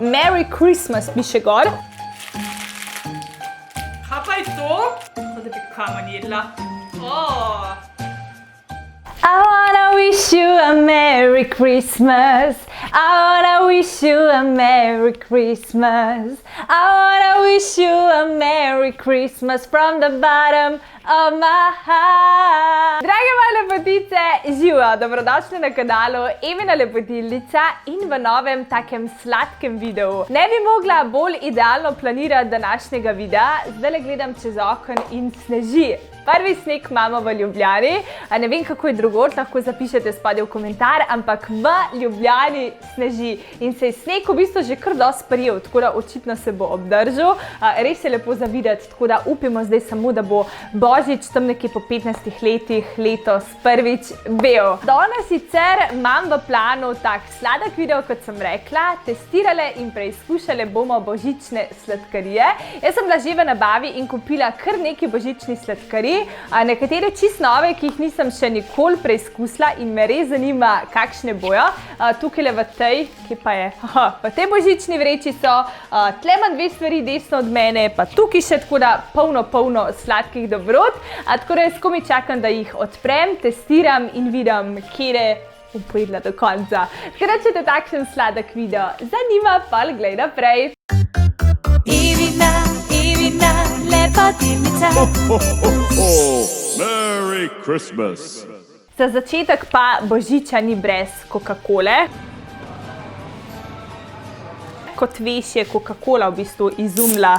Merry Christmas piše gor. Kaj pa je to? Kot da bi kamen jedla. I wanna wish you a Merry Christmas. I wanna wish you a Merry Christmas. I wanna wish you a Merry Christmas from the bottom of my heart. Drage moje lepotice, živijo, dobrodošli na kanalu Evina Lepotilnica in v novem takem sladkem videu. Ne bi mogla bolj idealno planirati današnjega videa, zdaj gledam čez okno in sneži. Prvi sneg imamo v Ljubljani, ne vem kako je drugod, lahko zapišete spodaj v komentar, ampak v Ljubljani sneži in se je sneg v bistvu že kar dosti prijel, tako da očitno se bo obdržal. Res je lepo za videti, tako da upimo zdaj samo, da bo Božič tam nekje po 15 letih letos prvič bel. Danes sicer imam v planu tak sladek video, kot sem rekla, testirale in preizkušale bomo božične sladkarije. Jaz sem bila že v nabavi in kupila kar nekaj božičnih sladkarij. Nekatere čist nove, ki jih nisem še nikoli preizkusila in me res zanima, kakšne bojo. Tukaj v tej, ki pa je, v tej božični vreči so, tle imam dve stvari desno od mene, pa tukaj še tako da polno sladkih dobrot. Tako da jaz komaj čakam, da jih odprem, testiram in vidim, kjere bom pojedla do konca. Ker če te takšen sladek video zanima, pa glej naprej. Evina Lepotilnica. Merry Christmas. Za začetek pa božiča ni brez Coca-Cole. Kot veš, je Coca-Cola v bistvu izumila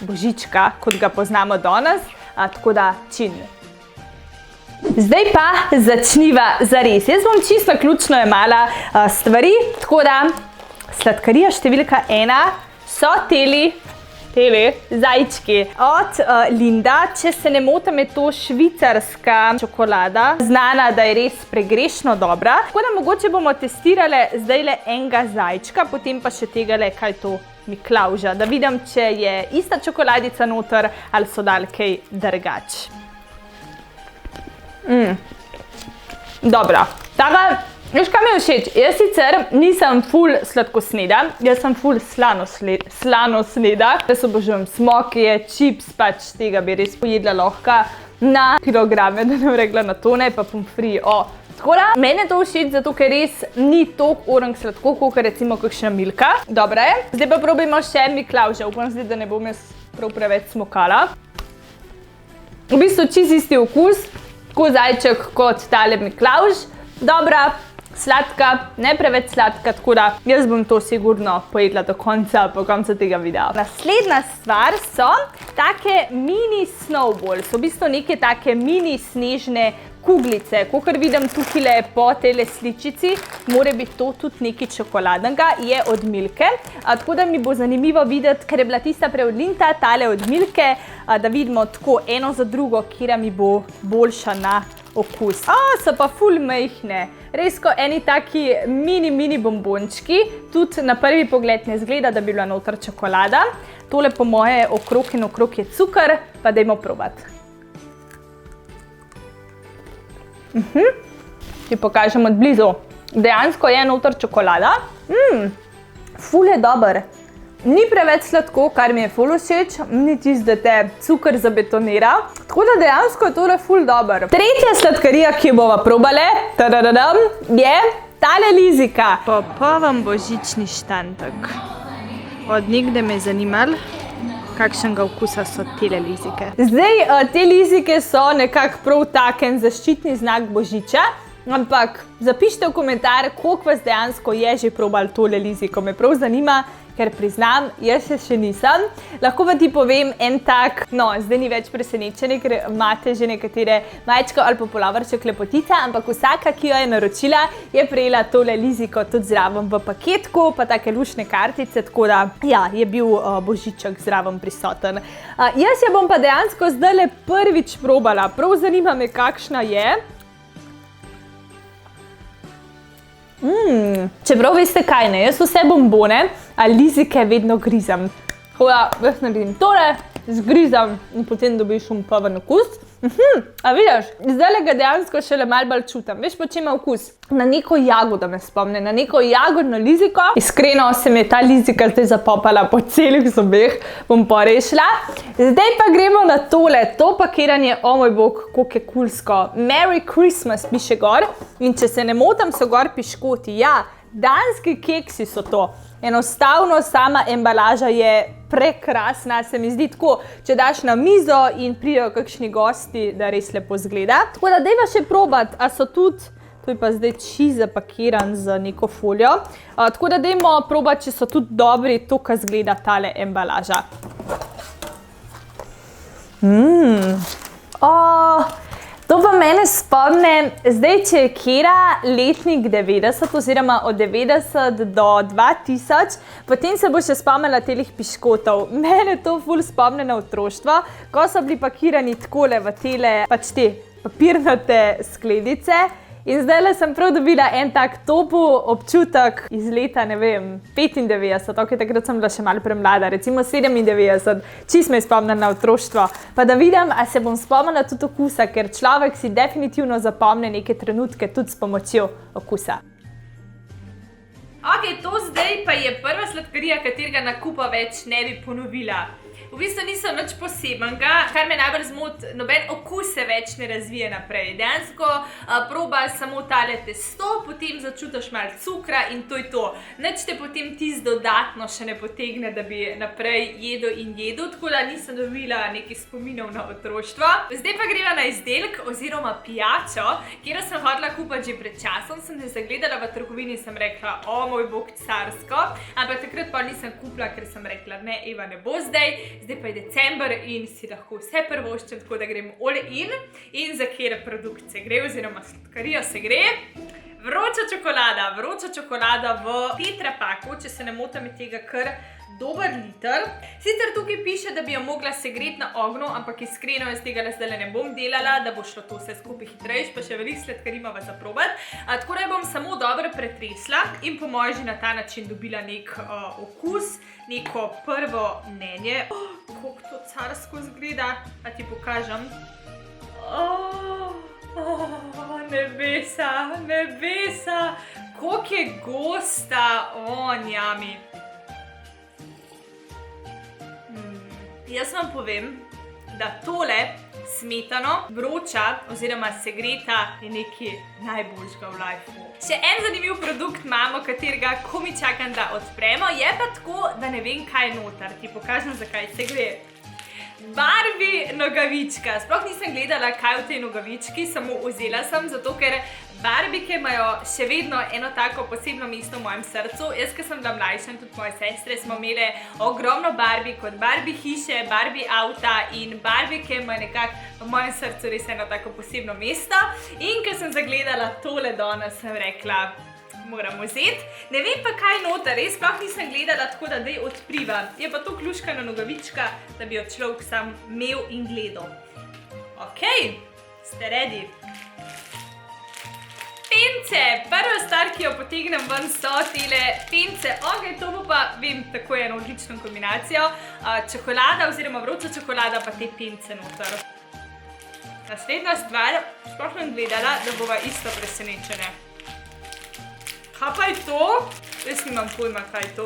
božička, kot ga poznamo danes, tako da čin. Zdaj pa začniva zares. Jaz bom čisto ključno jemala stvari, tako da sladkarija številka 1 so tele zajčki od Linda. Če se ne motim, je to švicarska čokolada, znana, da je res pregrešno dobra. Tako da mogoče bomo testirale zdajle enega zajčka, potem pa še tegale, kaj to Miklavža, da vidim, če je ista čokoladica noter ali so dali kaj drugače. Dobro, taka, veš kaj mi je všeč? Jaz sicer nisem ful sladkosneda, jaz sem ful slanosneda. Jaz obožujem smokije, čips, pač tega bi res pojedla lahko na kilograme, da ne rekla na tone, pa pomfrit. Tako da, meni je to všeč, zato ker res ni toliko orang sladko, kot recimo kakšna Milka. Dobro je. Zdaj pa probajmo še Miklavža. Upam zdaj, da ne bom jaz prav preveč smokala. V bistvu čist isti okus, tako zajček kot tale Miklavž. Dobra, sladka, ne preveč sladka, tako da jaz bom to sigurno pojedla do konca, po koncu tega videa. Naslednja stvar so take mini snowballs, v bistvu neke take mini snežne kuglice. Kakor vidim tukaj po tele sličici, mora biti to tudi nekaj čokoladnega, je od Milke. Tako da mi bo zanimivo videti, ker je bila tista prej od Linda, tale od Milke, da vidimo tako eno za drugo, kjera mi bo boljša na okus. So pa ful majhne. Res, ko eni taki mini bombončki, tudi na prvi pogled ne zgleda, da bi bila noter čokolada. Tole po moje okrog in okrog je cukor, pa dajmo probati. Ti pokažem od blizu. Dejansko je noter čokolada. Ful je dober. Ni preveč sladko, kar mi je ful všeč, ni tisto, da te cukor zabetonira. Tako da dejansko je tole ful dober. Tretja sladkarija, ki jo bova probale, je tale lizika. Popoln božični štantek. Od nekdaj me je zanimalo, kakšnega okusa so tele lizike. Zdaj, te lizike so nekako prav taken zaščitni znak božiča, ampak zapišite v komentar, koliko vas dejansko je že probal tole liziko. Me prav zanima, ker priznam, jaz še nisem. Lahko pa ti povem en tak, zdaj ni več presenečenje, ker imate že nekatere majčko ali pa polovrček lepotica, ampak vsaka, ki jo je naročila, je prejela tole liziko tudi zraven v paketku, pa take luštne kartice, tako da, ja, je bil božiček zraven prisoten. Jaz jo bom pa dejansko zdajle prvič probala. Prav zanima me, kakšna je. Čeprav veste kaj ne, jaz vse bombone ali lizike vedno grizam. Tako da, jaz naredim tole, zgrizam in potem dobiš poln okus. A vidiš, zdaj ga dejansko šele malo bolj čutim. Veš, po čem ima okus? Na neko jagodo me spomne, na neko jagodno liziko. Iskreno se mi je ta lizika zdaj zapopala po celih zobeh, bom porešila. Zdaj pa gremo na tole, to pakiranje, o moj bog, koliko je kulsko. Merry Christmas piše gor in če se ne motim, so gor piškoti. Ja, danski keksi so to. Enostavno sama embalaža je prekrasna, se mi zdi tako, če daš na mizo in pridejo kakšni gosti, da res lepo zgleda. Tako da dajva še probati, a so tudi, to je pa zdaj čiz zapakiran z neko folijo, tako da dajmo probati, če so tudi dobri, to, kar zgleda tale embalaža. To pa mene spomne, zdaj če je kera letnik 90 oziroma od 90 do 2000, potem se bo še spomnila telih piškotov. Mene to ful spomne na otroštvo, ko so bili pakirani takole v tele, pač te papirnate skledice. In zdaj sem prav dobila en tak topu občutek iz leta, ne vem, 95, ok, takrat sem bila še malo premlada, recimo 97, čist me je spomnila na otroštvo. Pa da vidim, a se bom spomnila tudi okusa, ker človek si definitivno zapomne neke trenutke tudi s pomočjo okusa. Ok, to zdaj pa je prva sladkarija, katerega nakupa več ne bi ponovila. V bistvu nisem nič posebenega, kar me najbolj zmoti, noben okus se več ne razvije naprej. Dejansko proba samo tale testo, potem začutiš malo cukra in to je to. Nič te potem tisto dodatno še ne potegne, da bi naprej jedel in jedel, tako da nisem dobila nekih spominov na otroštvo. Zdaj pa greva na izdelek oziroma pijačo, kjer sem hodila kupiti že pred časom, sem se zagledala v trgovini in sem rekla, o moj bog, carsko, ampak takrat pa nisem kupila, ker sem rekla, ne, Eva, ne bo zdaj. Zdaj pa je december in si lahko vse prvoščem, tako da grem all in. In za kjer produkt se gre, oziroma sladkarijo se gre. Vroča čokolada v Tetra paku, če se ne motim, je tega kar dober liter. Sicer tukaj piše, da bi jo mogla segreti na ognju, ampak iskreno jaz tega zdaj ne bom delala, da bo šlo to vse skupaj hitrejš, pa še veliko sladkarij imava za probati. Tako da jo bom samo dobro pretresla in po mojem že na ta način dobila nek okus, neko prvo mnenje. Koliko to carsko zgleda, a ti pokažem. Nebesa, koliko je gosta, njami. Jaz vam povem, da tole smetano, vroča oziroma segreta je nekaj najboljšega v lifeu. Še en zanimiv produkt imamo, katerega komaj čakam, da odpremo, je pa tako, da ne vem, kaj je noter. Ti pokažem, zakaj se gre. Barbie nogavička. Sploh nisem gledala, kaj v tej nogavički, samo vzela sem, zato ker barbike imajo še vedno eno tako posebno mesto v mojem srcu. Jaz, ko sem bila mlajša in tudi moje sestre, smo imeli ogromno Barbie, kot Barbie hiše, Barbie avta in barbike imajo nekako v mojem srcu res eno tako posebno mesto. In ko sem zagledala tole danes, sem rekla, moramo vzeti. Ne vem pa, kaj noter, res sploh nisem gledala, tako da daj odpriva. Je pa to kljuškana nogavička, da bi jo človek sam imel in gledal. Ok, ste ready? Pence! Prva stvar, ki jo potegnem ven, so tele pence. Ok, to bo pa, vem, tako je eno odlično kombinacijo. Čokolada oziroma vroča čokolada, pa te pence noter. Naslednja stvar, sploh sem gledala, da bova isto presenečene. Kaj pa je to? Res nimam pojma, kaj je to.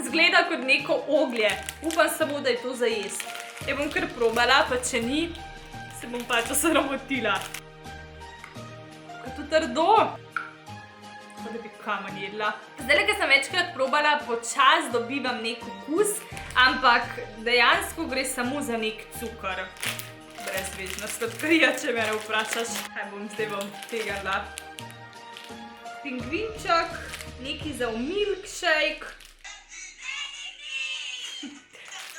Zgleda kot neko oglje. Upam samo, da je to za jesti. Ja bom kar probala, pa če ni, se bom pač osramotila. Kaj je to trdo? Kot da bi kamen jedla. Zdaj, ko sem večkrat probala, počas dobivam nek okus, ampak dejansko gre samo za nek cukor. Brezvezna sladkarija, če me vprašaš. Kaj bom zdaj tega dala? Pingvinček, neki za milkshake.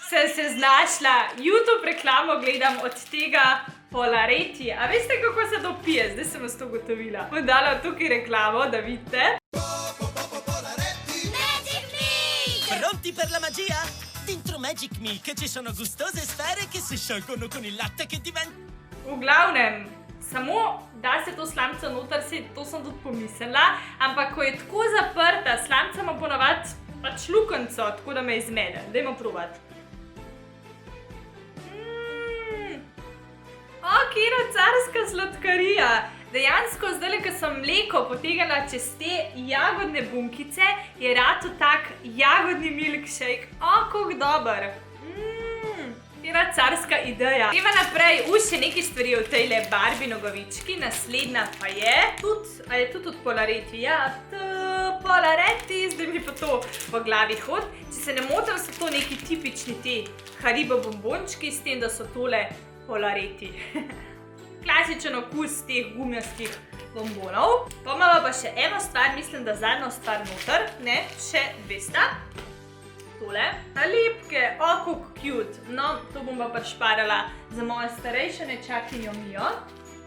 Sem se znašla, YouTube reklamo gledam od tega Polareti. A veste, kako se to pije? Zdaj sem vas to ugotovila. Bom dala tukaj reklamo, da vidite. Pronti per la magia? Dentro Magic Milk ci sono gustose sfere che si sciolgono con il latte che diventa... V glavnem, samo da se to slamico noter, to sem tudi pomislila, ampak ko je tako zaprta, slamica ima ponavadi pač lukenco, tako da me izmede. Dajmo probati. Kera carska sladkarija. Dejansko zdaj, ko sem mleko potegnila čez te jagodne bunkice, je rato tak jagodni milkshake. Kako dober. Kera carska ideja. Greva naprej, še nekaj stvari v tejle Barbie nogavički. Naslednja pa je tudi od Polareti. Ja, Polareti, zdaj mi pa to v glavi hod. Če se ne motim, so to neki tipični te Haribo bombončki, s tem, da so tole Polareti. Klasičen okus teh gumijastih bombonov. Pa imamo pa še eno stvar, mislim, da zadnjo stvar noter, ne, še 200. Tole, lepke, kako cute. No, to bom pa prišparala za mojo starejšo nečakinjo Mijo.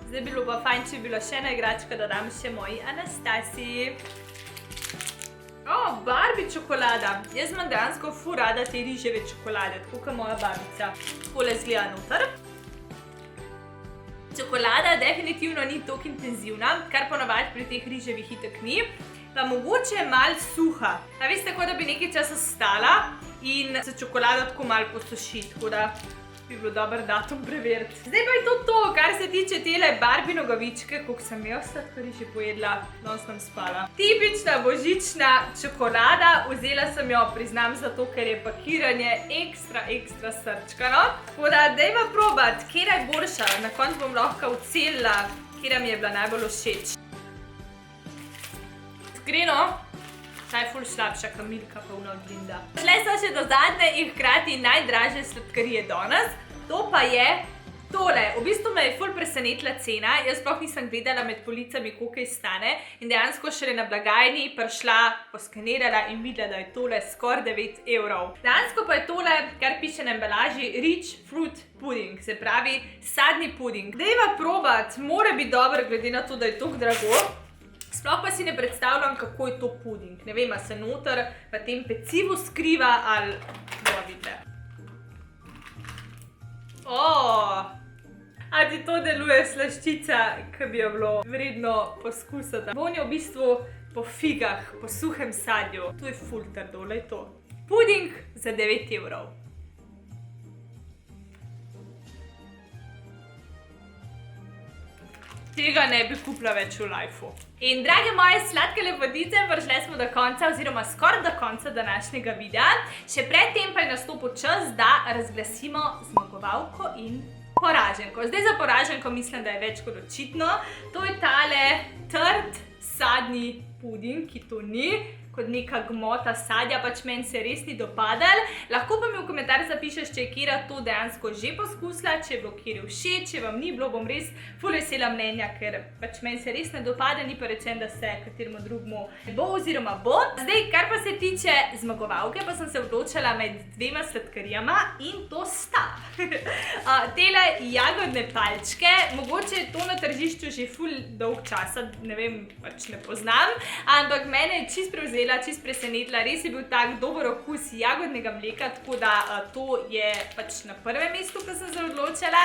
Zdaj bi bilo pa fajn, če bi bila še ena igračka, da dam še moji Anastasiji. Barbie čokolada. Jaz imam dejansko ful rada te riževe čokolade, tako kot moja babica. Takole izgleda noter. Čokolada definitivno ni toliko intenzivna, kar ponavadi pri teh riževih itak ni, pa mogoče je malo suha. A veste, tako da bi nekaj časa stala in se čokolada tako malo posuši, tako da bi bilo dober datum preveriti. Zdaj pa je to, kar se tiče tele Barbie nogavičke, koliko sem jaz sladkarij že pojedla, danes sem spala. Tipična božična čokolada, vzela sem jo, priznam, zato, ker je pakiranje ekstra srčkano. Tako da, dajva probat, kera je boljša, na koncu bom lahko ocenila, kera mi je bila najbolj všeč. Iskreno, ta je ful slabša kot Milka pa ona od Linda. Šle so še do zadnje in hkrati najdražje sladkarije danes, to pa je tole. V bistvu me je ful presenetila cena, jaz sploh nisem gledala med policami, koliko stane in dejansko šele na blagajni prišla, poskenirala in videla, da je tole skoraj 9 evrov. Dejansko pa je tole, kar piše na embalaži, Rich Fruit Pudding, se pravi sadni puding. Dajva probat, mora biti dober glede na to, da je toliko drago. Sploh pa si ne predstavljam, kako je to puding. Ne vem, a se noter v tem pecivu skriva ali bomo videli. A ti to deluje slaščica, ki bi jo bilo vredno poskusiti. Vonja v bistvu po figah, po suhem sadju. To je ful trdo, lej to. Puding za 9 evrov. Tega ne bi kupila več v lifeu. In drage moje sladke lepotice, prišli smo do konca oziroma skoraj do konca današnjega videa. Še predtem pa je nastopil čas, da razglasimo zmagovalko in poraženko. Zdaj za poraženko mislim, da je več kot očitno. To je tale trd sadni puding, ki to ni kot neka gmota sadja, pač meni se res ni dopadal. Lahko pa mi v komentar zapišeš, če je kera to dejansko že poskusila, če je bilo kjer všeč, če vam ni bilo, bom res ful vesela mnenja, ker pač meni se res ne dopada, ni pa rečen, da se kateremu drugemu bo oziroma bo. Zdaj, kar pa se tiče zmagovalke, pa sem se odločila med dvema sladkarijama in to sta. Tele jagodne palčke, mogoče je to na tržišču že ful dolg časa, ne vem, pač ne poznam, ampak mene je čist prevzela, čist presenetila, res je bil tak dober okus jagodnega mleka, tako da to je pač na prvem mestu, ko sem se odločila.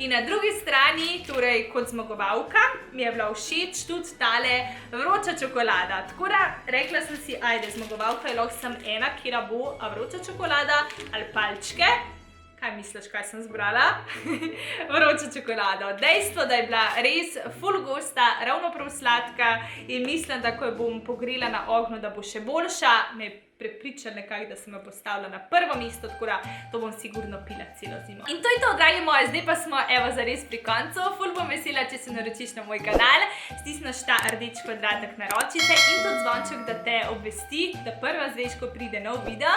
In na drugi strani, torej kot zmagovalka, mi je bila všeč tudi tale vroča čokolada. Tako da rekla sem si, ajde, zmagovalka je lahko sem ena, kjera bo vroča čokolada ali palčke. Kaj misliš, kaj sem zbrala? Vročo čokolado. Dejstvo, da je bila res ful gosta, ravno prav sladka in mislim, da ko jo bom pogrela na ognju, da bo še boljša, me prepričala nekako, da sem jo postavila na prvo mesto, tako da to bom sigurno pila celo zimo. In to je to, dragi moji, zdaj pa smo evo zares pri koncu. Ful bom vesela, če se naročiš na moj kanal, stisneš ta rdeč kvadratek naroči se in tudi zvonček, da te obvesti, da prva zveš, ko pride nov video.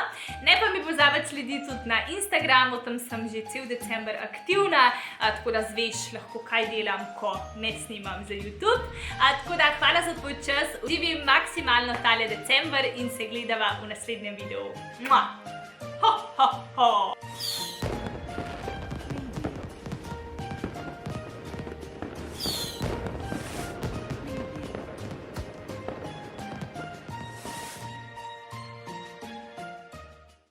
Ne pa mi pozabiti slediti tudi na Instagramu, tam sem že cel december aktivna, tako da zveš lahko, kaj delam, ko ne snimam za YouTube. Tako da hvala za tvoj čas, uživim maksimalno tale december in se gledava v naslednjem videu. Mua! Ho, ho, ho!